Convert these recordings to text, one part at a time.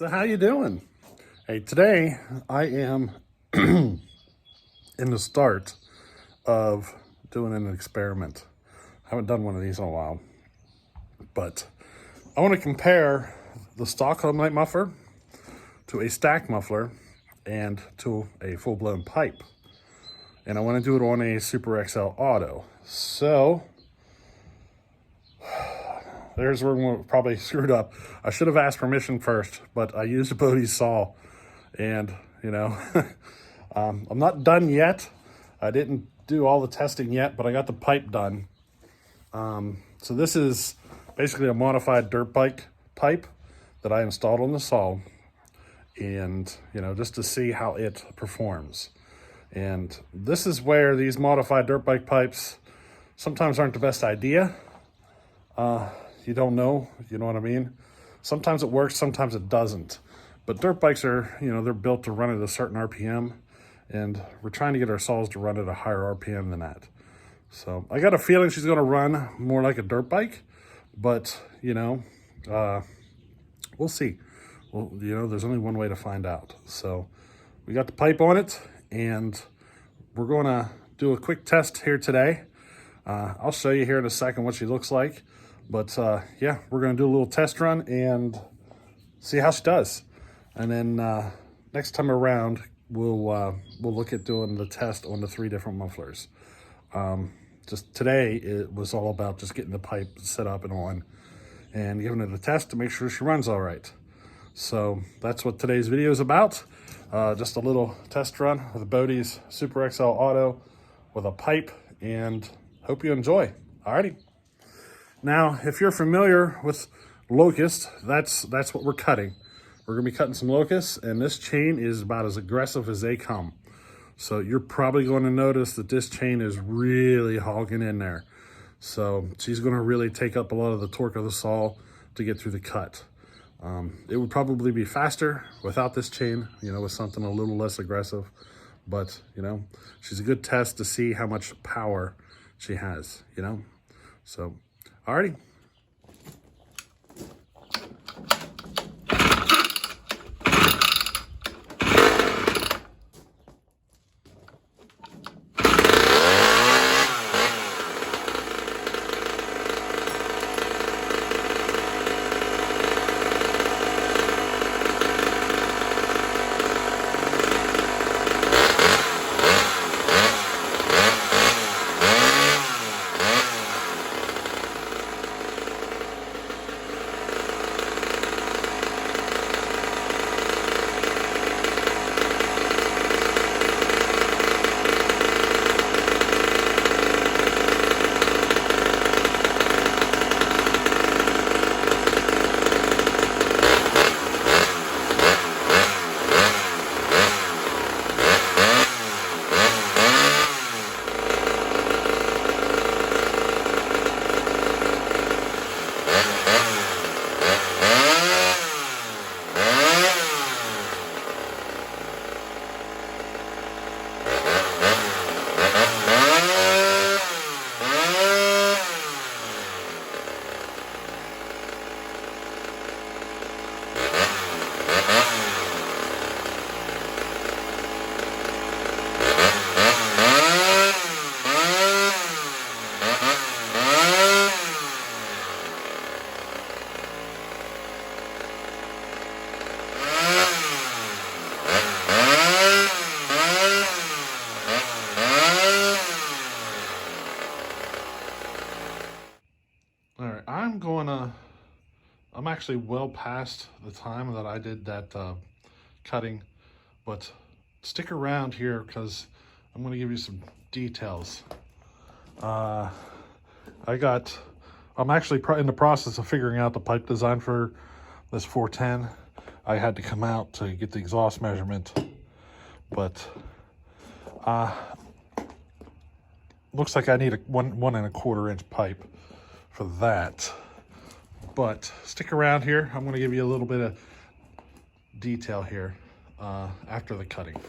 So how you doing? Hey, today I am in the start of doing an experiment. I haven't done one of these in a while, but I want to compare the stock Homelite muffler to a stack muffler and to a full-blown pipe. And I want to do it on a Super XL Auto. So there's where we probably screwed up. I should have asked permission first, but I used a Bodie's saw, and I'm not done yet. I didn't do all the testing yet, but I got the pipe done. So this is basically a modified dirt bike pipe that I installed on the saw, and just to see how it performs. And this is where these modified dirt bike pipes sometimes aren't the best idea. You don't know, you know what I mean? Sometimes it works, sometimes it doesn't. But dirt bikes are, they're built to run at a certain RPM, and we're trying to get our saws to run at a higher RPM than that. So I got a feeling she's gonna run more like a dirt bike, but we'll see. Well, there's only one way to find out. So we got the pipe on it, and we're gonna do a quick test here today. I'll show you here in a second what she looks like. But yeah, we're gonna do a little test run and see how she does. And then next time around, we'll look at doing the test on the 3 different mufflers. Just today, it was all about just getting the pipe set up and on and giving it a test to make sure she runs all right. So that's what today's video is about. Just a little test run with a Bodie's Super XL Auto with a pipe, and hope you enjoy. Alrighty. Now, if you're familiar with locust, that's what we're cutting. We're gonna be cutting some locusts, and this chain is about as aggressive as they come. So you're probably going to notice that this chain is really hogging in there. So she's gonna really take up a lot of the torque of the saw to get through the cut. It would probably be faster without this chain, with something a little less aggressive. But, she's a good test to see how much power she has, So, alrighty. I'm actually well past the time that I did that cutting, but stick around here because I'm going to give you some details. I'm actually in the process of figuring out the pipe design for this 410. I had to come out to get the exhaust measurement, but looks like I need a 1 1/4 inch pipe for that. But stick around here. I'm going to give you a little bit of detail here after the cutting.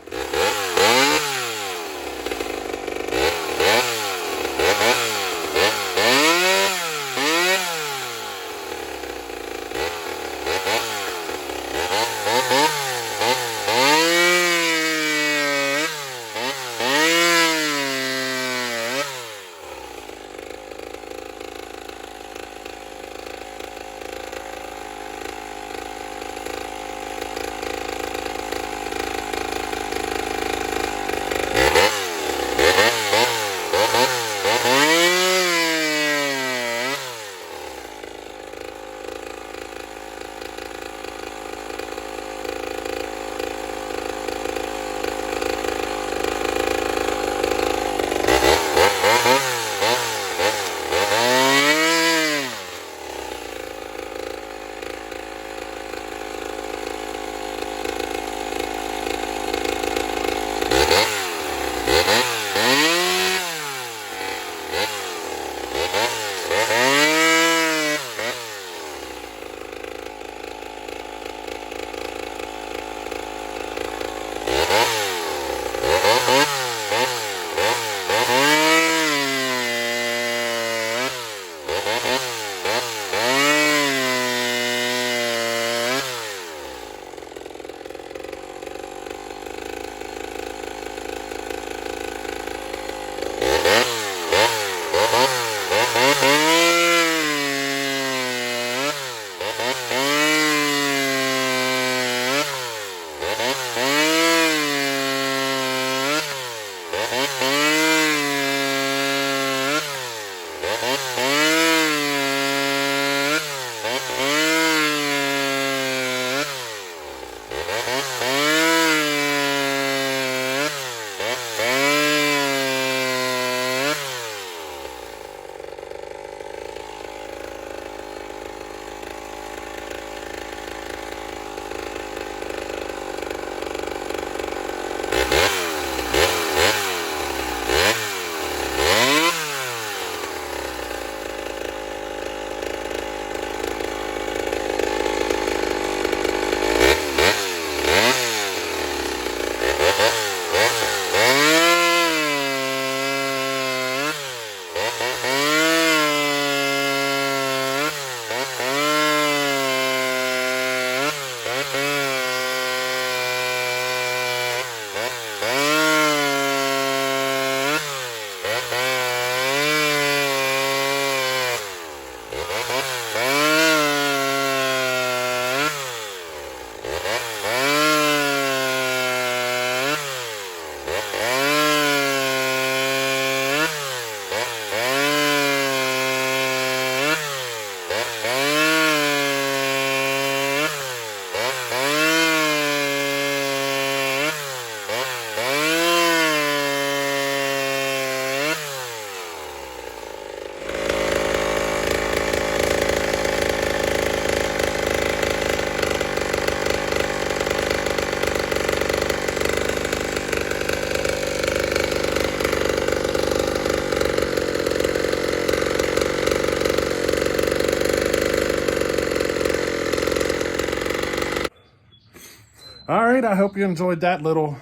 All right, I hope you enjoyed that little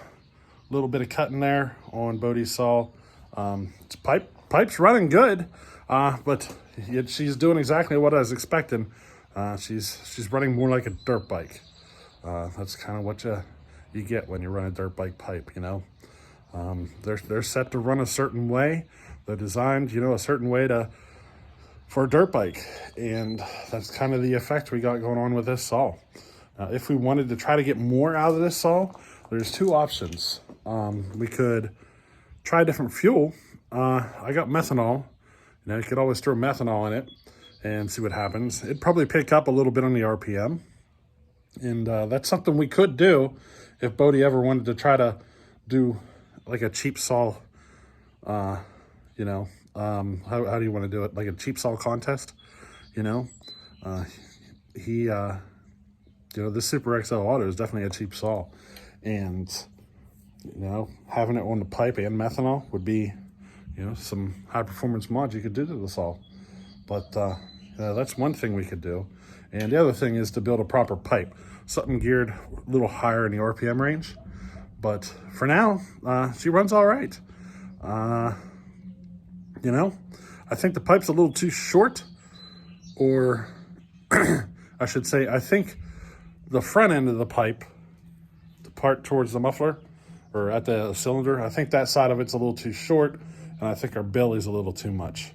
bit of cutting there on Bodie's saw. It's pipe's running good, but she's doing exactly what I was expecting. She's running more like a dirt bike. That's kind of what you get when you run a dirt bike pipe, you know. They're set to run a certain way. They're designed, a certain way for a dirt bike, and that's kind of the effect we got going on with this saw. If we wanted to try to get more out of this saw, there's two options. We could try different fuel. I got methanol. You could always throw methanol in it and see what happens. It'd probably pick up a little bit on the RPM. And that's something we could do if Bodie ever wanted to try to do like a cheap saw, how do you want to do it? Like a cheap saw contest, this Super XL Auto is definitely a cheap saw. And, having it on the pipe and methanol would be, some high performance mods you could do to the saw. But that's one thing we could do. And the other thing is to build a proper pipe, something geared a little higher in the RPM range. But for now, she runs all right. I think the pipe's a little too short, or I should say, I think the front end of the pipe, the part towards the muffler or at the cylinder, I think that side of it's a little too short, and I think our belly's a little too much.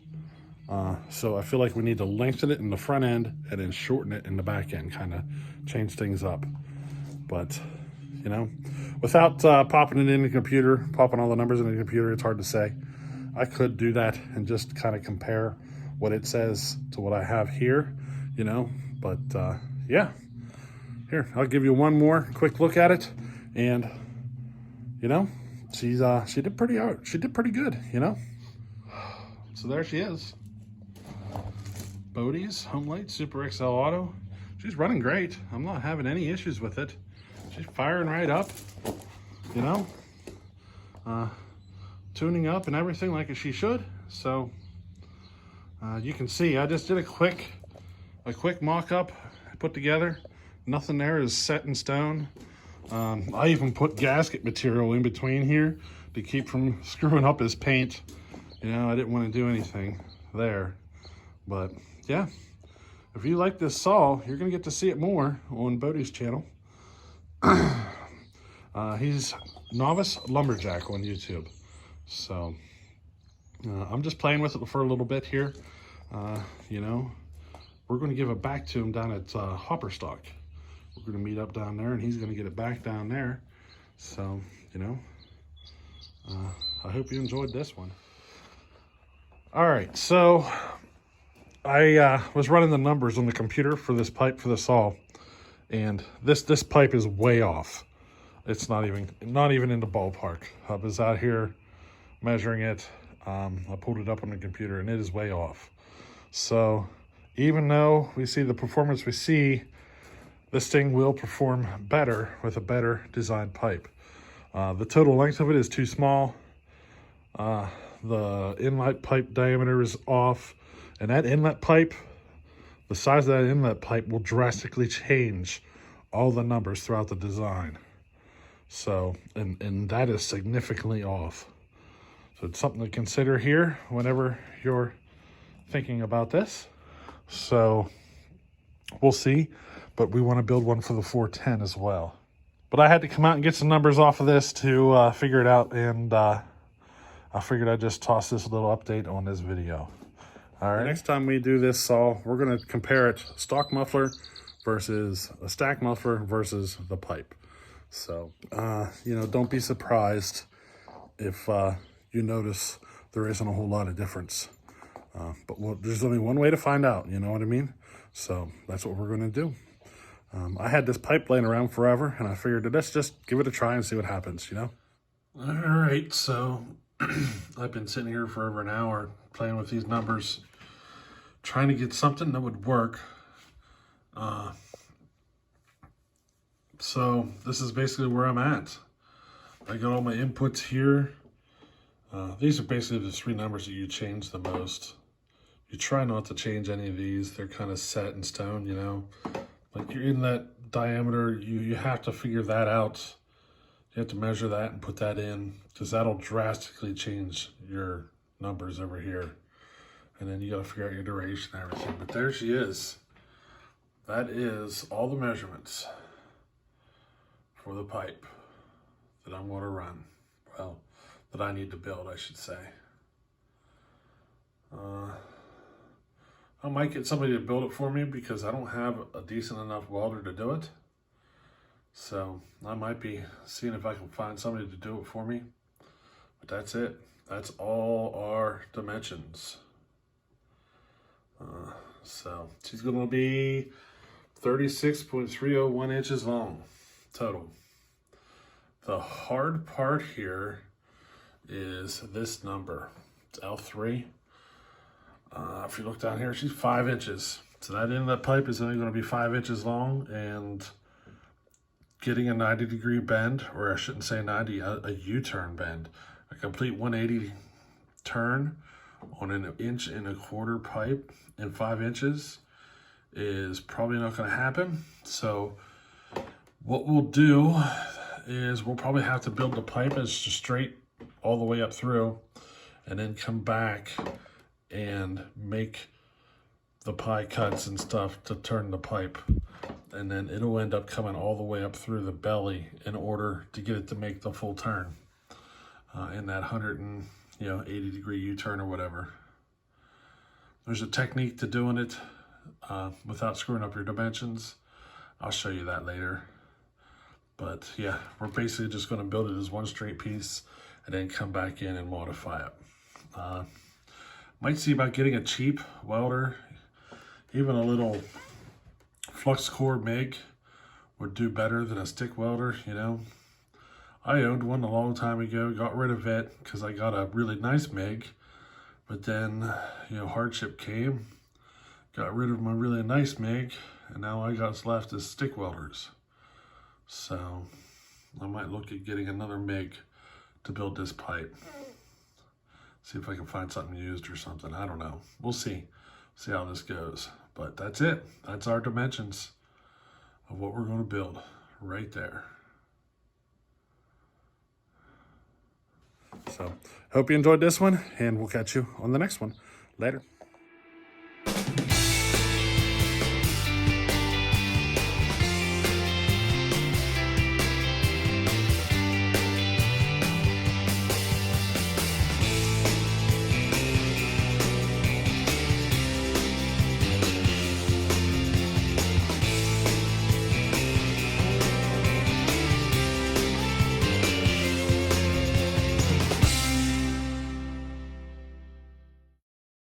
So I feel like we need to lengthen it in the front end and then shorten it in the back end, kind of change things up. But, without popping it in the computer, popping all the numbers in the computer, it's hard to say. I could do that and just kind of compare what it says to what I have here, but yeah. Here, I'll give you one more quick look at it, and she did pretty good, So there she is. Bodie's Homelite Super XL Auto. She's running great. I'm not having any issues with it. She's firing right up, tuning up and everything like she should. So you can see I just did a quick mock-up put together. Nothing there is set in stone. I even put gasket material in between here to keep from screwing up his paint. I didn't want to do anything there. But yeah, if you like this saw, you're gonna get to see it more on Bodie's channel. He's Novice Lumberjack on YouTube. So I'm just playing with it for a little bit here. We're gonna give it back to him down at Hopperstock. We're gonna meet up down there and he's gonna get it back down there. So, I hope you enjoyed this one. All right, so I was running the numbers on the computer for this pipe for the saw, and this pipe is way off. It's not even in the ballpark. I was out here measuring it. I pulled it up on the computer and it is way off. So even though we see the performance we see, this thing will perform better with a better designed pipe. The total length of it is too small. The inlet pipe diameter is off, and that inlet pipe, the size of that inlet pipe will drastically change all the numbers throughout the design. So, and that is significantly off. So it's something to consider here whenever you're thinking about this. So we'll see, but we want to build one for the 410 as well. But I had to come out and get some numbers off of this to figure it out, and I figured I'd just toss this little update on this video. All right. Next time we do this saw, we're going to compare it stock muffler versus a stack muffler versus the pipe. So, don't be surprised if you notice there isn't a whole lot of difference. But there's only one way to find out, you know what I mean? So that's what we're going to do. I had this pipe laying around forever, and I figured let's just give it a try and see what happens, All right, so I've been sitting here for over an hour playing with these numbers, trying to get something that would work. So this is basically where I'm at. I got all my inputs here. These are basically the three numbers that you change the most. You try not to change any of these. They're kind of set in stone, Like your inlet diameter, you have to figure that out. You have to measure that and put that in, because that'll drastically change your numbers over here. And then you got to figure out your duration and everything. But there she is. That is all the measurements for the pipe that I'm going to run. Well, that I need to build, I should say. I might get somebody to build it for me because I don't have a decent enough welder to do it. So I might be seeing if I can find somebody to do it for me. But that's it. That's all our dimensions. So she's going to be 36.301 inches long total. The hard part here is this number. It's L3. If you look down here, she's 5 inches. So that end of that pipe is only going to be 5 inches long, and getting a 90-degree bend, or I shouldn't say 90, a U-turn bend, a complete 180 turn on an 1.25 inch pipe in 5 inches is probably not going to happen. So what we'll do is we'll probably have to build the pipe as straight all the way up through, and then come back and make the pie cuts and stuff to turn the pipe, and then it'll end up coming all the way up through the belly in order to get it to make the full turn in that 180-degree U-turn or whatever. There's a technique to doing it without screwing up your dimensions. I'll show you that later. But yeah, we're basically just going to build it as one straight piece and then come back in and modify it. Might see about getting a cheap welder. Even a little flux core MIG would do better than a stick welder, you know. I owned one a long time ago, got rid of it because I got a really nice MIG. But then, you know, hardship came, got rid of my really nice MIG, and now I got left as stick welders. So I might look at getting another MIG to build this pipe. See if I can find something used or something. I don't know. We'll see. See how this goes. But that's it. That's our dimensions of what we're going to build right there. So hope you enjoyed this one, and we'll catch you on the next one. Later.